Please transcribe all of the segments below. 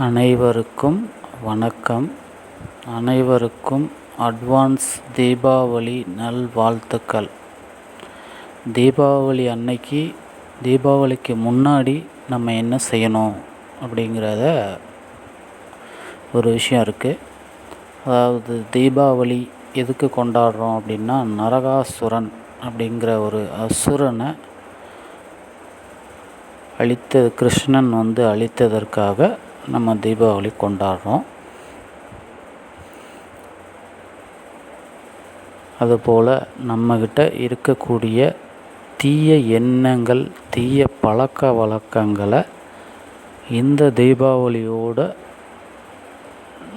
அனைவருக்கும் வணக்கம். அனைவருக்கும் அட்வான்ஸ் தீபாவளி நல்வாழ்த்துக்கள். தீபாவளி அன்னைக்கு, தீபாவளிக்கு முன்னாடி நம்ம என்ன செய்யணும் அப்படிங்கிறத ஒரு விஷயம் இருக்குது. அதாவது தீபாவளி எதுக்கு கொண்டாடுறோம் அப்படின்னா, நரகாசுரன் அப்படிங்கிற ஒரு அசுரனை கிருஷ்ணன் அழித்ததற்காக நம்ம தீபாவளி கொண்டாடுறோம். அதுபோல் நம்மக்கிட்ட இருக்கக்கூடிய தீய எண்ணங்கள், தீய பழக்க வழக்கங்களை இந்த தீபாவளியோடு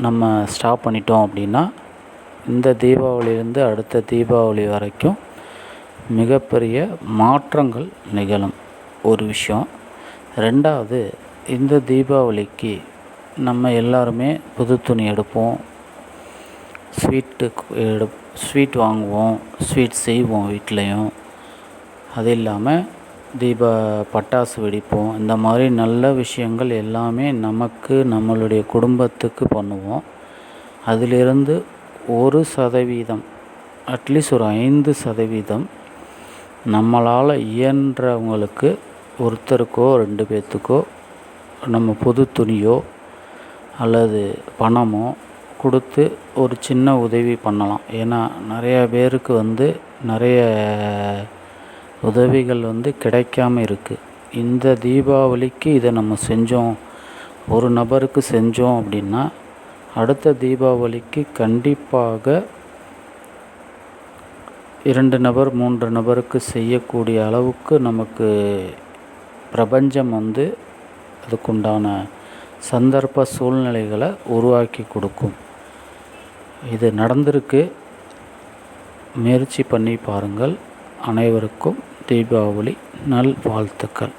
நம்ம ஸ்டாப் பண்ணிட்டோம் அப்படின்னா, இந்த தீபாவளியிலேருந்து அடுத்த தீபாவளி வரைக்கும் மிகப்பெரிய மாற்றங்கள் நிகழும். ஒரு விஷயம். ரெண்டாவது, இந்த தீபாவளிக்கு நம்ம எல்லாருமே புது துணி எடுப்போம், ஸ்வீட் வாங்குவோம், ஸ்வீட் செய்வோம் வீட்லேயும். அது இல்லாமல் பட்டாசு வெடிப்போம். இந்த மாதிரி நல்ல விஷயங்கள் எல்லாமே நமக்கு, நம்மளுடைய குடும்பத்துக்கு பண்ணுவோம். அதிலிருந்து 1%, அட்லீஸ்ட் ஒரு 5% நம்மளால் இயன்றவங்களுக்கு, ஒருத்தருக்கோ 2 பேர்த்துக்கோ நம்ம புது துணியோ அல்லது பணமோ கொடுத்து ஒரு சின்ன உதவி பண்ணலாம். ஏன்னா நிறையா பேருக்கு நிறைய உதவிகள் கிடைக்காம இருக்குது. இந்த தீபாவளிக்கு இதை நம்ம செஞ்சோம், ஒரு நபருக்கு செஞ்சோம் அப்படின்னா, அடுத்த தீபாவளிக்கு கண்டிப்பாக 2 நபர் 3 நபருக்கு செய்யக்கூடிய அளவுக்கு நமக்கு பிரபஞ்சம் அதுக்குண்டான சந்தர்ப்ப சூழ்நிலைகளை உருவாக்கி கொடுக்கும். இது நடந்திருக்கு. முயற்சி பண்ணி பாருங்கள். அனைவருக்கும் தீபாவளி நல்வாழ்த்துக்கள்.